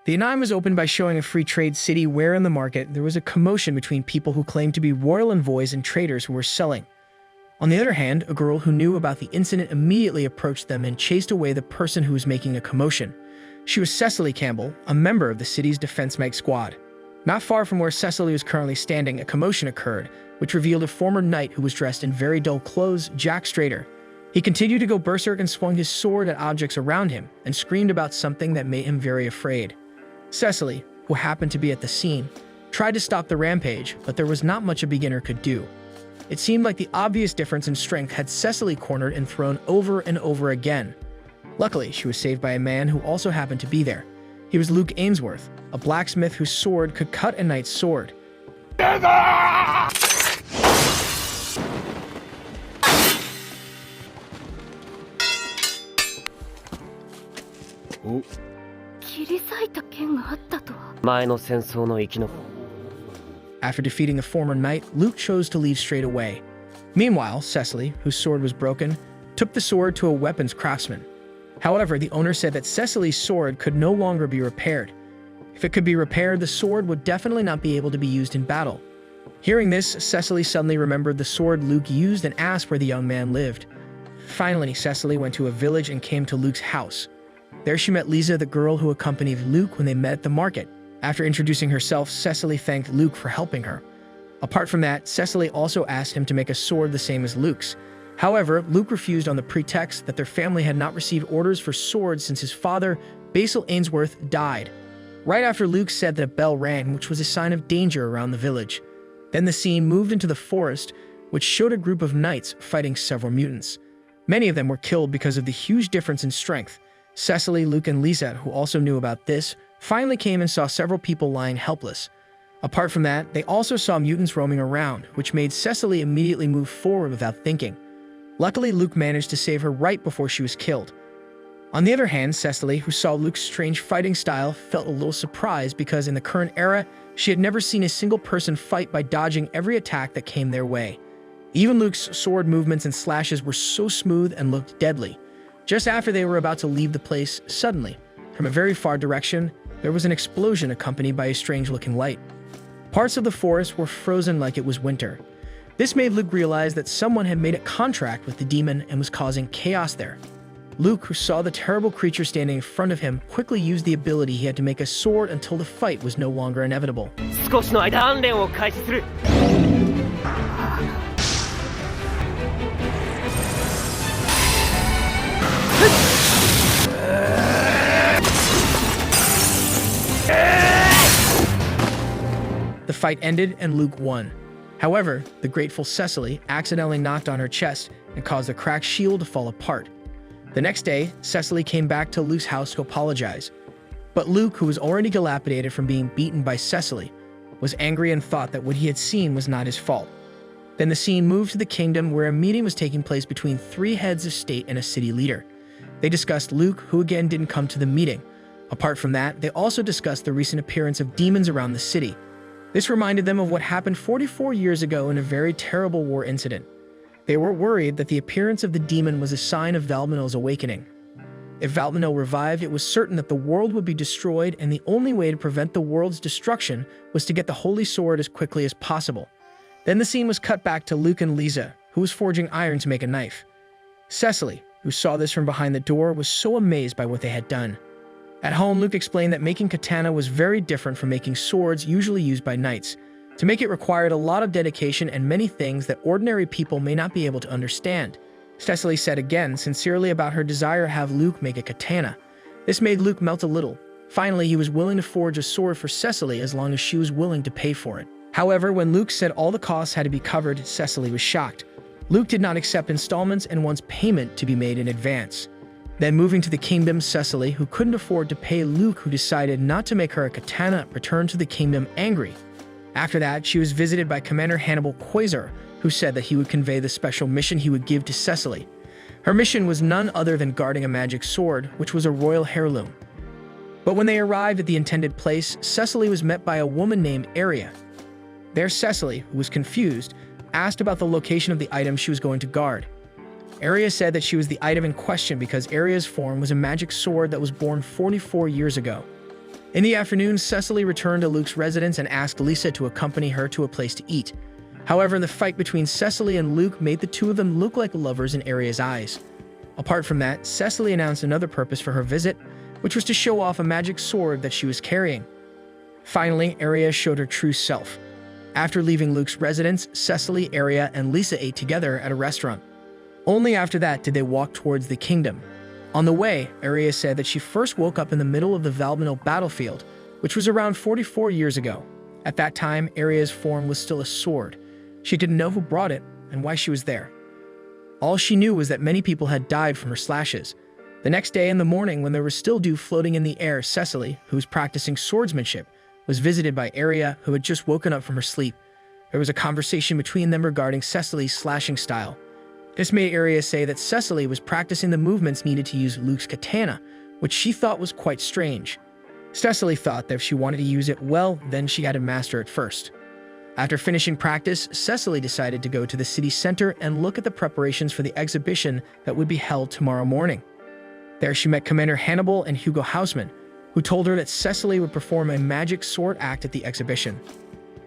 The anime was opened by showing a free trade city where in the market there was a commotion between people who claimed to be royal envoys and traders who were selling. On the other hand, a girl who knew about the incident immediately approached them and chased away the person who was making a commotion. She was Cecily Campbell, a member of the city's defense mag squad. Not far from where Cecily was currently standing, a commotion occurred, which revealed a former knight who was dressed in very dull clothes, Jack Strader. He continued to go berserk and swung his sword at objects around him and screamed about something that made him very afraid. Cecily, who happened to be at the scene, tried to stop the rampage, but there was not much a beginner could do. It seemed like the obvious difference in strength had Cecily cornered and thrown over and over again. Luckily, she was saved by a man who also happened to be there. He was Luke Ainsworth, a blacksmith whose sword could cut a knight's sword. After defeating the former knight, Luke chose to leave straight away. Meanwhile, Cecily, whose sword was broken, took the sword to a weapons craftsman. However, the owner said that Cecily's sword could no longer be repaired. If it could be repaired, the sword would definitely not be able to be used in battle. Hearing this, Cecily suddenly remembered the sword Luke used and asked where the young man lived. Finally, Cecily went to a village and came to Luke's house. There she met Lisa, the girl who accompanied Luke when they met at the market. After introducing herself, Cecily thanked Luke for helping her. Apart from that, Cecily also asked him to make a sword the same as Luke's. However, Luke refused on the pretext that their family had not received orders for swords since his father, Basil Ainsworth, died. Right after Luke said that a bell rang, which was a sign of danger around the village. Then the scene moved into the forest, which showed a group of knights fighting several mutants. Many of them were killed because of the huge difference in strength. Cecily, Luke, and Lisa, who also knew about this, finally came and saw several people lying helpless. Apart from that, they also saw mutants roaming around, which made Cecily immediately move forward without thinking. Luckily, Luke managed to save her right before she was killed. On the other hand, Cecily, who saw Luke's strange fighting style, felt a little surprised because in the current era, she had never seen a single person fight by dodging every attack that came their way. Even Luke's sword movements and slashes were so smooth and looked deadly. Just after they were about to leave the place, suddenly, from a very far direction, there was an explosion accompanied by a strange-looking light. Parts of the forest were frozen like it was winter. This made Luke realize that someone had made a contract with the demon and was causing chaos there. Luke, who saw the terrible creature standing in front of him, quickly used the ability he had to make a sword until the fight was no longer inevitable. The fight ended and Luke won. However, the grateful Cecily accidentally knocked on her chest and caused the cracked shield to fall apart. The next day, Cecily came back to Luke's house to apologize. But Luke, who was already dilapidated from being beaten by Cecily, was angry and thought that what he had seen was not his fault. Then the scene moved to the kingdom where a meeting was taking place between 3 heads of state and a city leader. They discussed Luke, who again didn't come to the meeting. Apart from that, they also discussed the recent appearance of demons around the city. This reminded them of what happened 44 years ago in a very terrible war incident. They were worried that the appearance of the demon was a sign of Valminel's awakening. If Valminel revived, it was certain that the world would be destroyed, and the only way to prevent the world's destruction was to get the Holy Sword as quickly as possible. Then the scene was cut back to Luke and Lisa, who was forging iron to make a knife. Cecily, who saw this from behind the door, was so amazed by what they had done. At home, Luke explained that making katana was very different from making swords usually used by knights. To make it required a lot of dedication and many things that ordinary people may not be able to understand. Cecily said again sincerely about her desire to have Luke make a katana. This made Luke melt a little. Finally, he was willing to forge a sword for Cecily as long as she was willing to pay for it. However, when Luke said all the costs had to be covered, Cecily was shocked. Luke did not accept installments and wants payment to be made in advance. Then moving to the kingdom, Cecily, who couldn't afford to pay Luke, who decided not to make her a katana, returned to the kingdom angry. After that, she was visited by Commander Hannibal Quasar, who said that he would convey the special mission he would give to Cecily. Her mission was none other than guarding a magic sword, which was a royal heirloom. But when they arrived at the intended place, Cecily was met by a woman named Aria. There, Cecily, who was confused, asked about the location of the item she was going to guard. Aria said that she was the item in question because Aria's form was a magic sword that was born 44 years ago. In the afternoon, Cecily returned to Luke's residence and asked Lisa to accompany her to a place to eat. However, the fight between Cecily and Luke made the two of them look like lovers in Aria's eyes. Apart from that, Cecily announced another purpose for her visit, which was to show off a magic sword that she was carrying. Finally, Aria showed her true self. After leaving Luke's residence, Cecily, Aria, and Lisa ate together at a restaurant. Only after that did they walk towards the kingdom. On the way, Aria said that she first woke up in the middle of the Valbano battlefield, which was around 44 years ago. At that time, Aria's form was still a sword. She didn't know who brought it and why she was there. All she knew was that many people had died from her slashes. The next day in the morning, when there was still dew floating in the air, Cecily, who was practicing swordsmanship, was visited by Aria, who had just woken up from her sleep. There was a conversation between them regarding Cecily's slashing style. This made Aria say that Cecily was practicing the movements needed to use Luke's katana, which she thought was quite strange. Cecily thought that if she wanted to use it well, then she had to master it first. After finishing practice, Cecily decided to go to the city center and look at the preparations for the exhibition that would be held tomorrow morning. There she met Commander Hannibal and Hugo Hausman, who told her that Cecily would perform a magic sword act at the exhibition.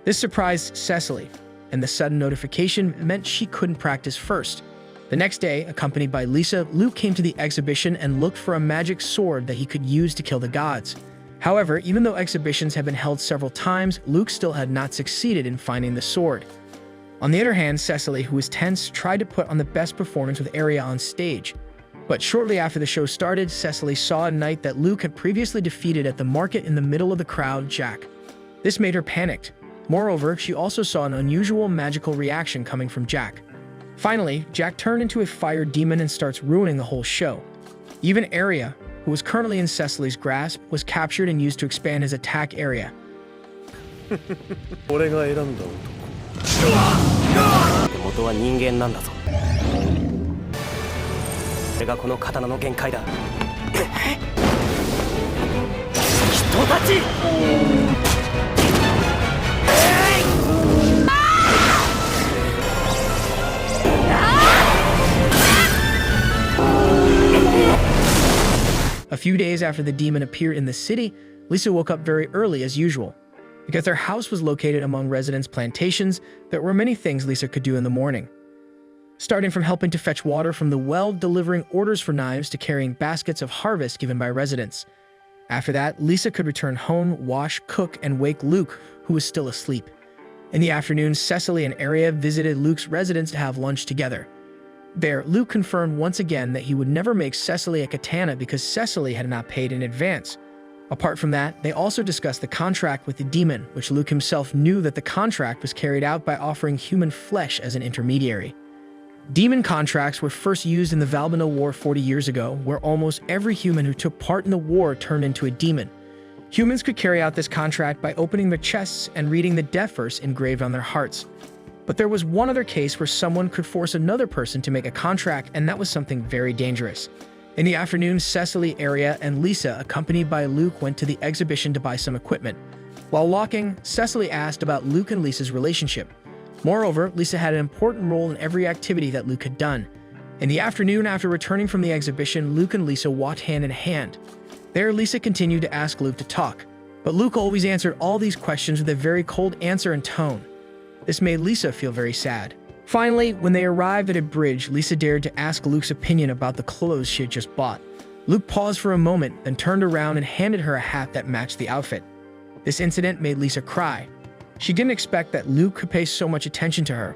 This surprised Cecily, and the sudden notification meant she couldn't practice first. The next day, accompanied by Lisa, Luke came to the exhibition and looked for a magic sword that he could use to kill the gods. However, even though exhibitions had been held several times, Luke still had not succeeded in finding the sword. On the other hand, Cecily, who was tense, tried to put on the best performance with Aria on stage. But shortly after the show started, Cecily saw a knight that Luke had previously defeated at the market in the middle of the crowd, Jack. This made her panicked. Moreover, she also saw an unusual magical reaction coming from Jack. Finally, Jack turned into a fire demon and starts ruining the whole show. Even Aria, who was currently in Cecily's grasp, was captured and used to expand his attack area. 俺が選んだ男。元は人間なんだぞ。これがこの刀の限界だ。人たち。A few days after the demon appeared in the city, Lisa woke up very early as usual. Because their house was located among residents' plantations, there were many things Lisa could do in the morning. Starting from helping to fetch water from the well, delivering orders for knives, to carrying baskets of harvest given by residents. After that, Lisa could return home, wash, cook, and wake Luke, who was still asleep. In the afternoon, Cecily and Aria visited Luke's residence to have lunch together. There, Luke confirmed once again that he would never make Cecily a katana because Cecily had not paid in advance. Apart from that, they also discussed the contract with the demon, which Luke himself knew that the contract was carried out by offering human flesh as an intermediary. Demon contracts were first used in the Valbano War 40 years ago, where almost every human who took part in the war turned into a demon. Humans could carry out this contract by opening their chests and reading the death verse engraved on their hearts. But there was one other case where someone could force another person to make a contract, and that was something very dangerous. In the afternoon, Cecily, Aria, and Lisa, accompanied by Luke, went to the exhibition to buy some equipment. While walking, Cecily asked about Luke and Lisa's relationship. Moreover, Lisa had an important role in every activity that Luke had done. In the afternoon, after returning from the exhibition, Luke and Lisa walked hand in hand. There, Lisa continued to ask Luke to talk, but Luke always answered all these questions with a very cold answer and tone. This made Lisa feel very sad. Finally, when they arrived at a bridge, Lisa dared to ask Luke's opinion about the clothes she had just bought. Luke paused for a moment, then turned around and handed her a hat that matched the outfit. This incident made Lisa cry. She didn't expect that Luke could pay so much attention to her.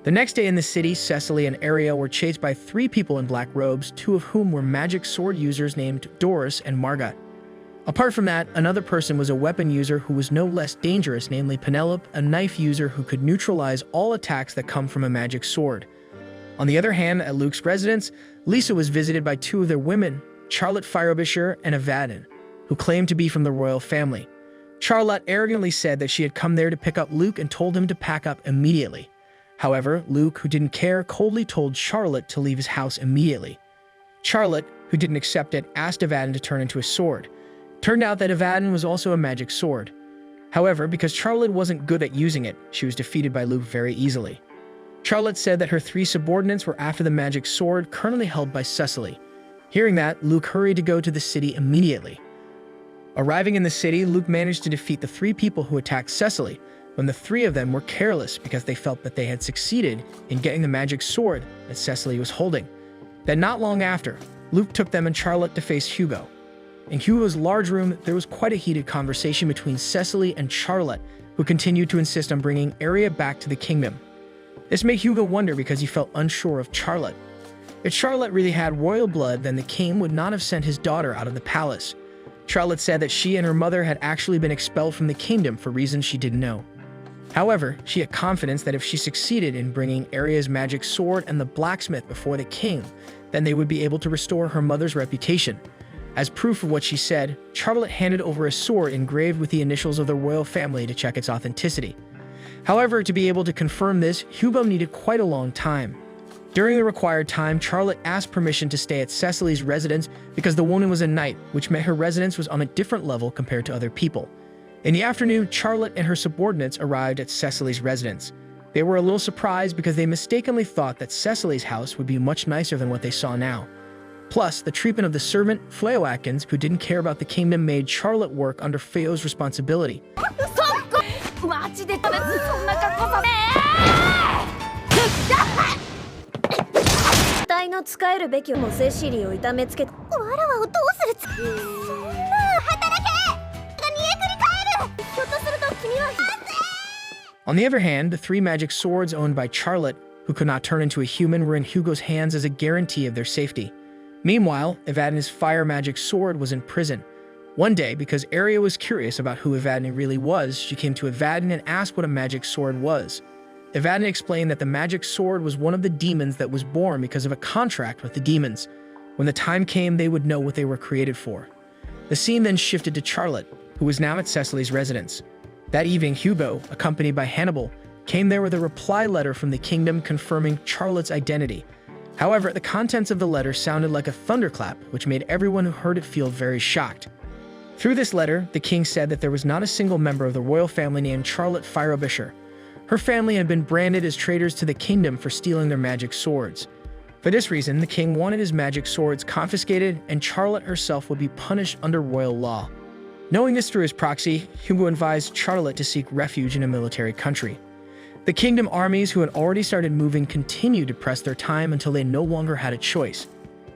The next day in the city, Cecily and Aria were chased by 3 people in black robes, 2 of whom were magic sword users named Doris and Marga. Apart from that, another person was a weapon user who was no less dangerous, namely Penelope, a knife user who could neutralize all attacks that come from a magic sword. On the other hand, at Luke's residence, Lisa was visited by 2 of their women, Charlotte Firobisher and Evadin, who claimed to be from the royal family. Charlotte arrogantly said that she had come there to pick up Luke and told him to pack up immediately. However, Luke, who didn't care, coldly told Charlotte to leave his house immediately. Charlotte, who didn't accept it, asked Evadin to turn into a sword. Turned out that Evadin was also a magic sword. However, because Charlotte wasn't good at using it, she was defeated by Luke very easily. Charlotte said that her 3 subordinates were after the magic sword currently held by Cecily. Hearing that, Luke hurried to go to the city immediately. Arriving in the city, Luke managed to defeat the 3 people who attacked Cecily, when the 3 of them were careless because they felt that they had succeeded in getting the magic sword that Cecily was holding. Then not long after, Luke took them and Charlotte to face Hugo. In Hugo's large room, there was quite a heated conversation between Cecily and Charlotte, who continued to insist on bringing Aria back to the kingdom. This made Hugo wonder because he felt unsure of Charlotte. If Charlotte really had royal blood, then the king would not have sent his daughter out of the palace. Charlotte said that she and her mother had actually been expelled from the kingdom for reasons she didn't know. However, she had confidence that if she succeeded in bringing Aria's magic sword and the blacksmith before the king, then they would be able to restore her mother's reputation. As proof of what she said, Charlotte handed over a sword engraved with the initials of the royal family to check its authenticity. However, to be able to confirm this, Hugo needed quite a long time. During the required time, Charlotte asked permission to stay at Cecily's residence because the woman was a knight, which meant her residence was on a different level compared to other people. In the afternoon, Charlotte and her subordinates arrived at Cecily's residence. They were a little surprised because they mistakenly thought that Cecily's house would be much nicer than what they saw now. Plus, the treatment of the servant, Feo Atkins, who didn't care about the kingdom, made Charlotte work under Feo's responsibility. On the other hand, the 3 magic swords owned by Charlotte, who could not turn into a human, were in Hugo's hands as a guarantee of their safety. Meanwhile, Evadne's fire magic sword was in prison. One day, because Aria was curious about who Evadne really was, she came to Evadne and asked what a magic sword was. Evadne explained that the magic sword was one of the demons that was born because of a contract with the demons. When the time came, they would know what they were created for. The scene then shifted to Charlotte, who was now at Cecily's residence. That evening, Hugo, accompanied by Hannibal, came there with a reply letter from the kingdom confirming Charlotte's identity. However, the contents of the letter sounded like a thunderclap, which made everyone who heard it feel very shocked. Through this letter, the king said that there was not a single member of the royal family named Charlotte Firobisher. Her family had been branded as traitors to the kingdom for stealing their magic swords. For this reason, the king wanted his magic swords confiscated, and Charlotte herself would be punished under royal law. Knowing this through his proxy, Hugo advised Charlotte to seek refuge in a military country. The kingdom armies, who had already started moving, continued to press their time until they no longer had a choice.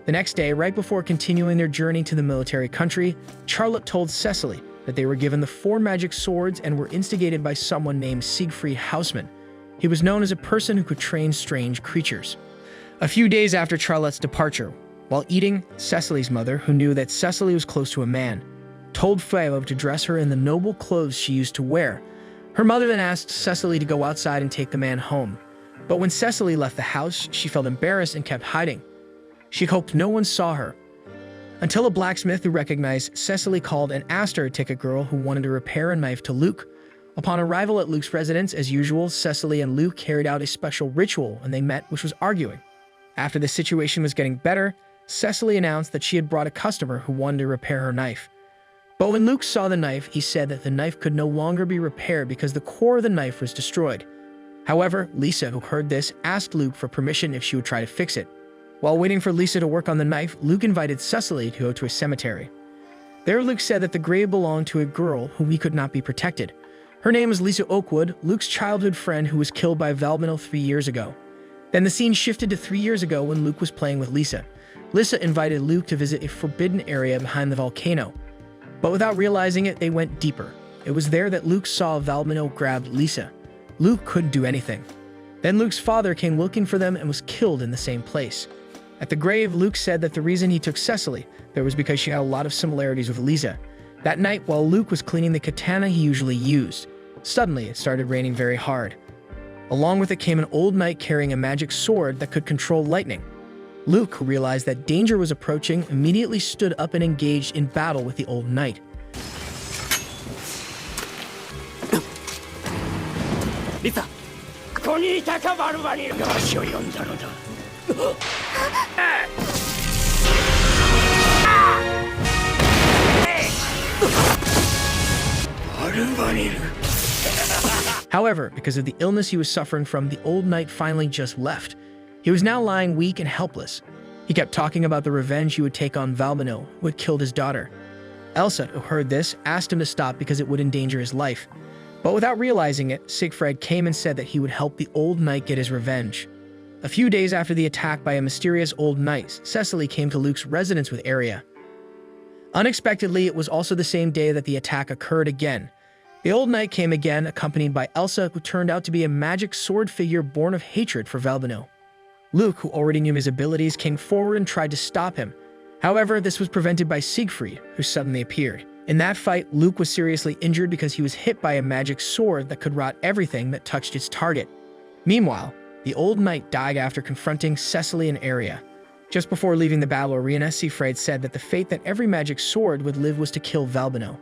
The next day, right before continuing their journey to the military country, Charlotte told Cecily that they were given the 4 magic swords and were instigated by someone named Siegfried Hausmann. He was known as a person who could train strange creatures. A few days after Charlotte's departure, while eating, Cecily's mother, who knew that Cecily was close to a man, told Feo to dress her in the noble clothes she used to wear. Her mother then asked Cecily to go outside and take the man home. But when Cecily left the house, she felt embarrassed and kept hiding. She hoped no one saw her. Until a blacksmith who recognized Cecily called and asked her to take a girl who wanted to repair a knife to Luke. Upon arrival at Luke's residence, as usual, Cecily and Luke carried out a special ritual and they met, which was arguing. After the situation was getting better, Cecily announced that she had brought a customer who wanted to repair her knife. But when Luke saw the knife, he said that the knife could no longer be repaired because the core of the knife was destroyed. However, Lisa, who heard this, asked Luke for permission if she would try to fix it. While waiting for Lisa to work on the knife, Luke invited Cecily to go to a cemetery. There, Luke said that the grave belonged to a girl whom he could not be protected. Her name was Lisa Oakwood, Luke's childhood friend who was killed by Valmino 3 years ago. Then the scene shifted to 3 years ago when Luke was playing with Lisa. Lisa invited Luke to visit a forbidden area behind the volcano. But without realizing it, they went deeper. It was there that Luke saw Valmino grab Lisa. Luke couldn't do anything. Then Luke's father came looking for them and was killed in the same place. At the grave, Luke said that the reason he took Cecily there was because she had a lot of similarities with Lisa. That night, while Luke was cleaning the katana he usually used, suddenly it started raining very hard. Along with it came an old knight carrying a magic sword that could control lightning. Luke, who realized that danger was approaching, immediately stood up and engaged in battle with the old knight. Lisa! ここにいたかバルバリー話を読んだのだ。バルバリル However, because of the illness he was suffering from, the old knight finally just left. He was now lying weak and helpless. He kept talking about the revenge he would take on Valmino, who had killed his daughter. Elsa, who heard this, asked him to stop because it would endanger his life. But without realizing it, Siegfried came and said that he would help the old knight get his revenge. A few days after the attack by a mysterious old knight, Cecily came to Luke's residence with Arya. Unexpectedly, it was also the same day that the attack occurred again. The old knight came again, accompanied by Elsa, who turned out to be a magic sword figure born of hatred for Valbano. Luke, who already knew his abilities, came forward and tried to stop him. However, this was prevented by Siegfried, who suddenly appeared. In that fight, Luke was seriously injured because he was hit by a magic sword that could rot everything that touched its target. Meanwhile, the old knight died after confronting Cecily and Arya. Just before leaving the battle arena, Siegfried said that the fate that every magic sword would live was to kill Valbano.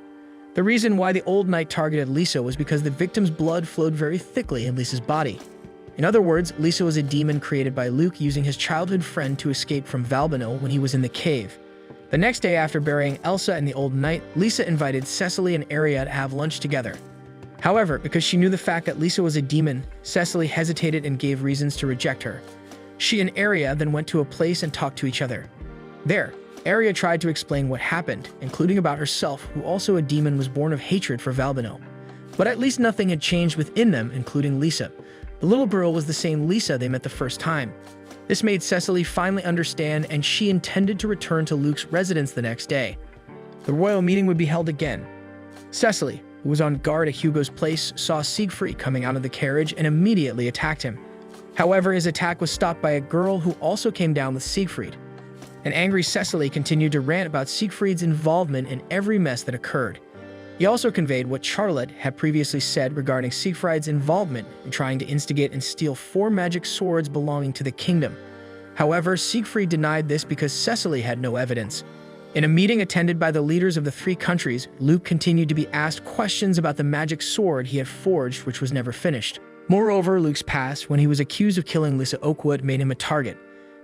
The reason why the old knight targeted Lisa was because the victim's blood flowed very thickly in Lisa's body. In other words, Lisa was a demon created by Luke using his childhood friend to escape from Valbano when he was in the cave. The next day after burying Elsa and the old knight, Lisa invited Cecily and Arya to have lunch together. However, because she knew the fact that Lisa was a demon, Cecily hesitated and gave reasons to reject her. She and Arya then went to a place and talked to each other. There, Arya tried to explain what happened, including about herself, who also a demon was born of hatred for Valbano. But at least nothing had changed within them, including Lisa. The little girl was the same Lisa they met the first time. This made Cecily finally understand, and she intended to return to Luke's residence the next day. The royal meeting would be held again. Cecily, who was on guard at Hugo's place, saw Siegfried coming out of the carriage and immediately attacked him. However, his attack was stopped by a girl who also came down with Siegfried. An angry Cecily continued to rant about Siegfried's involvement in every mess that occurred. He also conveyed what Charlotte had previously said regarding Siegfried's involvement in trying to instigate and steal 4 magic swords belonging to the kingdom. However, Siegfried denied this because Cecily had no evidence. In a meeting attended by the leaders of the 3 countries, Luke continued to be asked questions about the magic sword he had forged, which was never finished. Moreover, Luke's past, when he was accused of killing Lisa Oakwood, made him a target.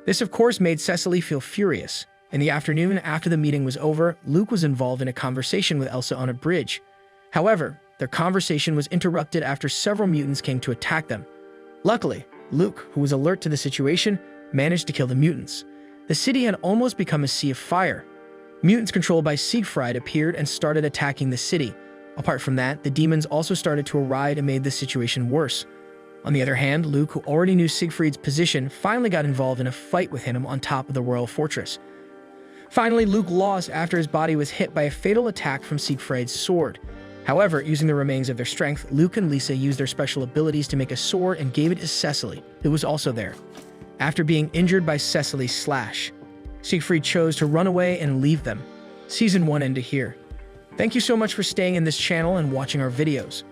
This, of course, made Cecily feel furious. In the afternoon after the meeting was over, Luke was involved in a conversation with Elsa on a bridge. However, their conversation was interrupted after several mutants came to attack them. Luckily, Luke, who was alert to the situation, managed to kill the mutants. The city had almost become a sea of fire. Mutants controlled by Siegfried appeared and started attacking the city. Apart from that, the demons also started to arrive and made the situation worse. On the other hand, Luke, who already knew Siegfried's position, finally got involved in a fight with him on top of the royal fortress. Finally, Luke lost after his body was hit by a fatal attack from Siegfried's sword. However, using the remains of their strength, Luke and Lisa used their special abilities to make a sword and gave it to Cecily, who was also there. After being injured by Cecily's slash, Siegfried chose to run away and leave them. Season 1 ended here. Thank you so much for staying in this channel and watching our videos.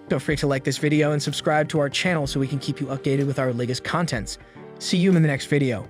Don't forget to like this video and subscribe to our channel so we can keep you updated with our latest contents. See you in the next video.